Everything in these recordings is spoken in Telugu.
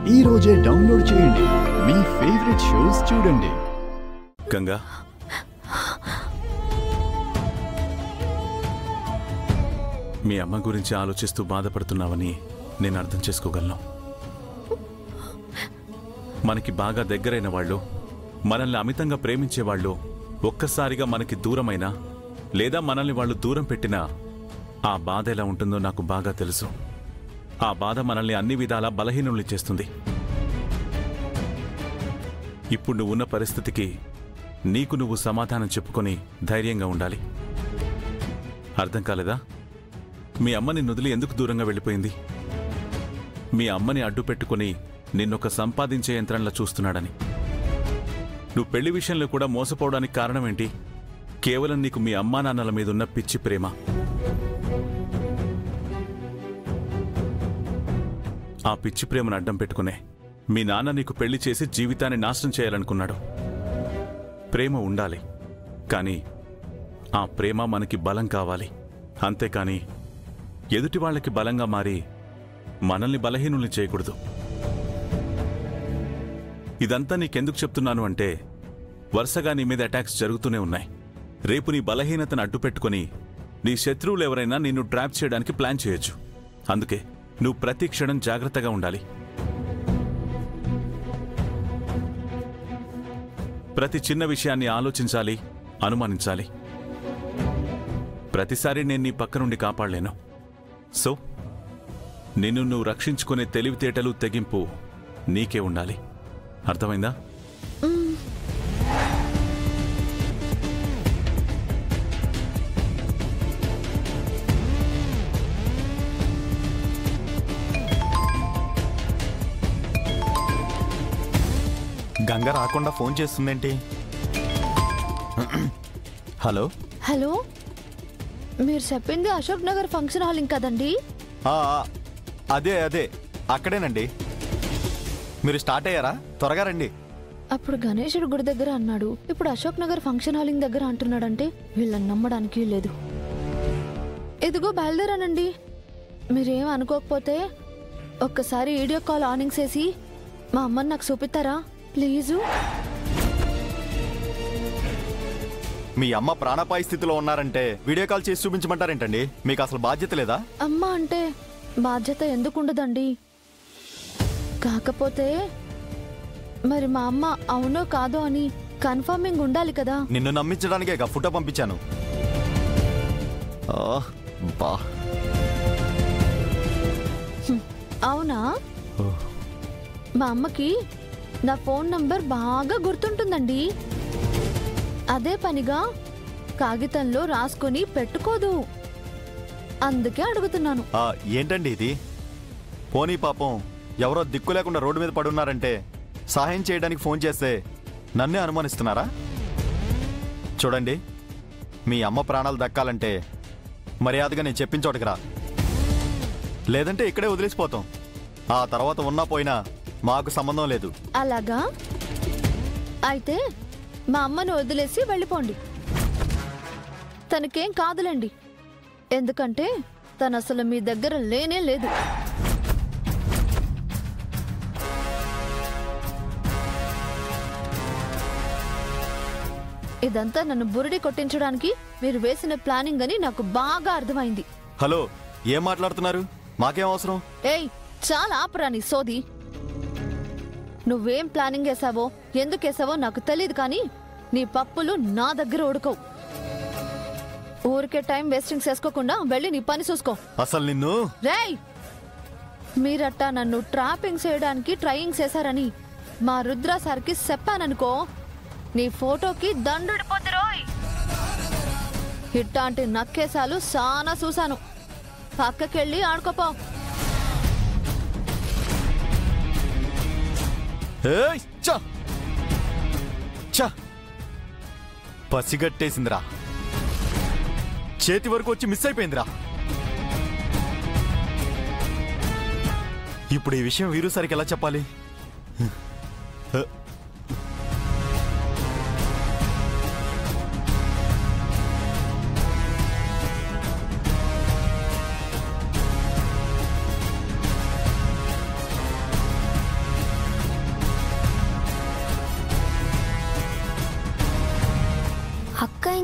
ఈ రోజే డౌన్లోడ్ చేయండి, మీ ఫేవరెట్ షోస్ చూడండి. గంగా, మీ అమ్మ గురించి ఆలోచిస్తూ బాధపడుతున్నావని నేను అర్థం చేసుకోగలను. మనకి బాగా దగ్గరైన వాళ్ళు, మనల్ని అమితంగా ప్రేమించేవాళ్ళు ఒక్కసారిగా మనకి దూరమైనా లేదా మనల్ని వాళ్ళు దూరం పెట్టినా ఆ బాధ ఎలా ఉంటుందో నాకు బాగా తెలుసు. ఆ బాధ మనల్ని అన్ని విధాలా బలహీనుల్ని చేస్తుంది. ఇప్పుడు నువ్వు ఉన్న పరిస్థితికి నీకు నువ్వు సమాధానం చెప్పుకొని ధైర్యంగా ఉండాలి. అర్థం కాలేదా? మీ అమ్మ నిన్ను వదిలి ఎందుకు దూరంగా వెళ్ళిపోయింది? మీ అమ్మని అడ్డు పెట్టుకుని నిన్నొక సంపాదించే యంత్రంలా చూస్తున్నాడని. నువ్వు పెళ్లి విషయంలో కూడా మోసపోవడానికి కారణమేంటి? కేవలం నీకు మీ అమ్మా నాన్నల మీదున్న పిచ్చి ప్రేమ. ఆ పిచ్చి ప్రేమను అడ్డం పెట్టుకునే మీ నాన్న నీకు పెళ్లి చేసి జీవితాన్ని నాశనం చేయాలనుకున్నాడు. ప్రేమ ఉండాలి, కానీ ఆ ప్రేమ మనకి బలం కావాలి. అంతేకాని ఎదుటి వాళ్ళకి బలంగా మారి మనల్ని బలహీనుల్ని చేయకూడదు. ఇదంతా నీకెందుకు చెప్తున్నాను అంటే, వరుసగా నీ మీద అటాక్స్ జరుగుతూనే ఉన్నాయి. రేపు నీ బలహీనతను అడ్డుపెట్టుకుని నీ శత్రువులు ఎవరైనా నిన్ను ట్రాప్ చేయడానికి ప్లాన్ చేయొచ్చు. అందుకే నువ్వు ప్రతి క్షణం జాగ్రత్తగా ఉండాలి. ప్రతి చిన్న విషయాన్ని ఆలోచించాలి, అనుమానించాలి. ప్రతిసారి నేను నీ పక్క నుండి కాపాడలేను. సో నిన్ను నువ్వు రక్షించుకునే తెలివితేటలు, తెగింపు నీకే ఉండాలి. అర్థమైందా? గంగ రాకుండా ఫోన్ చేస్తుందేంటి? హలో హలో, మీరు చెప్పింది అశోక్ నగర్ ఫంక్షన్ హాల్ కదండి? అదే అదే అక్కడేనండి. మీరు స్టార్ట్ అయ్యారా? త్వరగా రండి. అప్పుడు గణేశుడు గుడి దగ్గర అన్నాడు, ఇప్పుడు అశోక్ నగర్ ఫంక్షన్ హాల్ దగ్గర అంటున్నాడంటే వీళ్ళని నమ్మడానికి లేదు. ఇదిగో బయలుదేరానండి. మీరేం అనుకోకపోతే ఒక్కసారి వీడియో కాల్ ఆనింగ్ చేసి మా అమ్మని నాకు చూపిస్తారా ప్లీజు? మీ అమ్మ ప్రాణాపాయ స్థితిలో ఉన్నారంటే వీడియో కాల్ చేసి చూపించమంటారేంటండి? మీకు అసలు బాధ్యత లేదా? అమ్మ అంటే బాధ్యత ఎందుకుండదండి. కాకపోతే మరి మా అమ్మ అవునో కాదో అని కన్ఫర్మింగ్ ఉండాలి కదా. నిన్ను నమ్మించడానికే ఫోటో పంపించాను. అవునా? మా అమ్మకి నా ఫోన్ నంబర్ బాగా గుర్తుంటుందండి. అదే పనిగా కాగితంలో రాసుకొని పెట్టుకోదు. అందుకే అడుగుతున్నాను. ఏంటండి ఇది? పోనీ పాపం ఎవరో దిక్కు లేకుండా రోడ్డు మీద పడున్నారంటే సహాయం చేయడానికి ఫోన్ చేస్తే నన్నే అనుమానిస్తున్నారా? చూడండి, మీ అమ్మ ప్రాణాలు దక్కాలంటే మర్యాదగా నేను చెప్పిన చోటుకి రా, లేదంటే ఇక్కడే వదిలేసిపోతాం. ఆ తర్వాత ఉన్నా పోయినా మాకు సంబంధం లేదు. అలాగా? అయితే మా అమ్మను వదిలేసి వెళ్ళిపోండి. తనకేం కాదులేండి, ఎందుకంటే తను అసలు మీ దగ్గర లేనే లేదు. ఇదంతా నన్ను బురిడి కొట్టించడానికి మీరు వేసిన ప్లానింగ్ అని నాకు బాగా అర్థమైంది. హలో, ఏం మాట్లాడుతున్నారు? మాకేం అవసరం? ఏయ్, చాలా ఆపరా నీ సోది. నువ్వేం ప్లానింగ్ వేసావో ఎందుకేసావో నాకు తెలియదు, కానీ నీ పప్పులు నా దగ్గర ఉడకవు. ఊరికే టైం వేస్టింగ్ చేసుకోకుండా వెళ్ళి నీ పని చూసుకో. అసలు నిన్ను రేయ్, మీరట్టా నన్ను ట్రాపింగ్ చేయడానికి ట్రయింగ్ చేశారని మా రుద్ర సార్కి చెప్పాననుకో, నీ ఫోటోకి దండుడిపోద్ది రోయ్. ఇట్టాంటి నక్కేసాలు చాలా చూశాను. పక్కకెళ్ళి ఆడుకోపో. పసిగట్టేసిందిరా, చేతి వరకు వచ్చి మిస్ అయిపోయిందిరా. ఇప్పుడు ఈ విషయం వీరు సరికి ఎలా చెప్పాలి?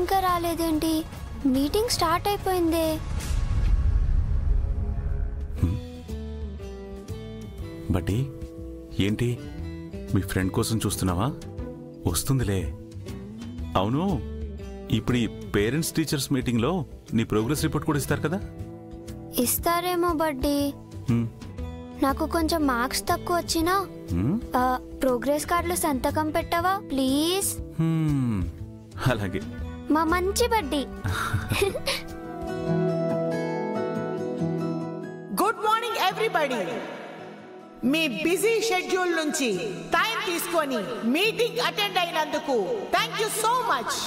ఇంకా రాలేదేంటి? మీటింగ్ స్టార్ట్ అయిపోయిందే. బడ్డీ, ఏంటి మీ ఫ్రెండ్ కోసం చూస్తున్నావా? వస్తుందిలే. అవును, ఇప్పుడు ఈ పేరెంట్స్ టీచర్స్ మీటింగ్లో నీ ప్రోగ్రెస్ రిపోర్ట్ కూడా ఇస్తారు కదా? ఇస్తారేమో బడ్డీ. నాకు కొంచెం మార్క్స్ తక్కువ వచ్చినా ప్రోగ్రెస్ కార్డులో సంతకం పెట్టవా ప్లీజ్? అలాగే మా మంచి బడ్డీ. Good morning everybody. మీ బిజీ షెడ్యూల్ నుంచి టైం తీసుకొని మీటింగ్ అటెండ్ అయినందుకు thank you so much.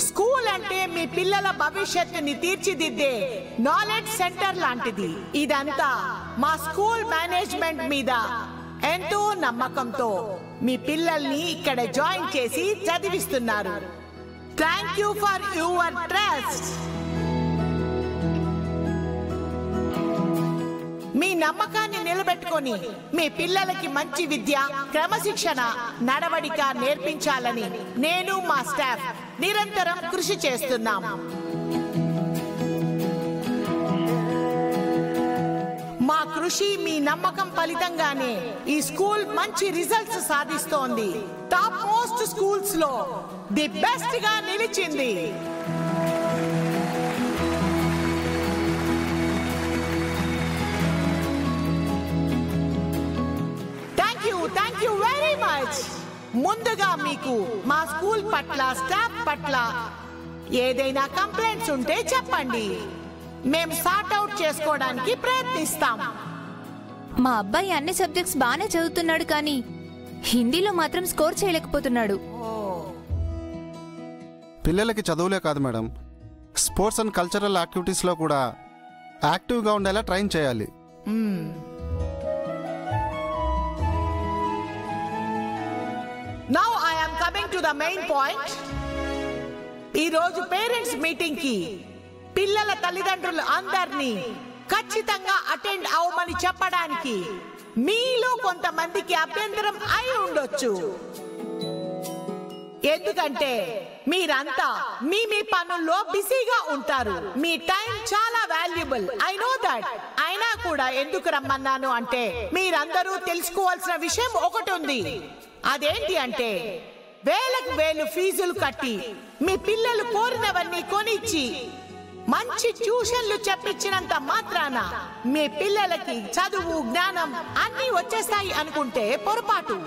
School అంటే మీ పిల్లల భవిష్యత్తుని తీర్చిదిద్దే నాలెడ్జ్ సెంటర్ లాంటిది. ఇదంతా మా స్కూల్ మేనేజ్మెంట్ మీద ఎంతో నమ్మకంతో మీ పిల్లల్ని ఇక్కడ జాయిన్ చేసి చదివిస్తున్నారు. Thank you for your trust. మీ నమ్మకాన్ని నిలబెట్టుకొని మీ పిల్లలకి మంచి విద్య, క్రమశిక్షణ, నడవడిక నేర్పించాలని నేను మా స్టాఫ్ నిరంతరం కృషి చేస్తున్నాం. మా కృషి, మీ నమ్మకం ఫలితంగానే ఈ స్కూల్ మంచి రిజల్ట్స్ సాధిస్తోంది. టాప్ మోస్ట్ స్కూల్స్ లో ది బెస్ట్ గా నిలిచింది. Thank you very much. ముందుగా మీకు మా స్కూల్ పట్ల, స్టాఫ్ పట్ల ఏదైనా కంప్లైంట్స్ ఉంటే చెప్పండి. మేము సార్ట్ అవుట్ చేసుకోవడానికి ప్రయత్నిస్తాం. మా అబ్బాయి అన్ని సబ్జెక్ట్స్ బాగానే చదువుతున్నాడు, కానీ హిందీలో మాత్రం స్కోర్ చేయలేకపోతున్నాడు. పిల్లలకి చదువులే కాదు మేడం, స్పోర్ట్స్ అండ్ కల్చరల్ యాక్టివిటీస్లో కూడా యాక్టివ్గా ఉండేలా ట్రైన్ చేయాలి. Now I am coming to the main point. ఈ రోజు పేరెంట్స్ మీటింగ్ కి పిల్లల తల్లిదండ్రులు అందరినీ ఖచ్చితంగా అటెండ్ అవ్వమని చెప్పడానికి మీలో కొంతమందికి అభ్యంతరం అయి ఉండొచ్చు. ఎందుకంటే మీరంతా మీ పనుల్లో బిజీగా ఉంటారు. మీ టైం చాలా వాల్యుబుల్, ఐ నో దట్. అయినా కూడా ఎందుకు రమ్మన్నాను అంటే మీరందరూ తెలుసుకోవాల్సిన విషయం ఒకటి ఉంది. అదేంటి అంటే వేలకు వేలు ఫీజులు కట్టి మీ పిల్లలు కోరినవన్నీ కొనిచ్చి మంచి ట్యూషన్లు చెప్పించినంత మాత్రాన మీ పిల్లలకి చదువు, జ్ఞానం అన్నీ వచ్చేస్తాయి అనుకుంటే పొరపాటు.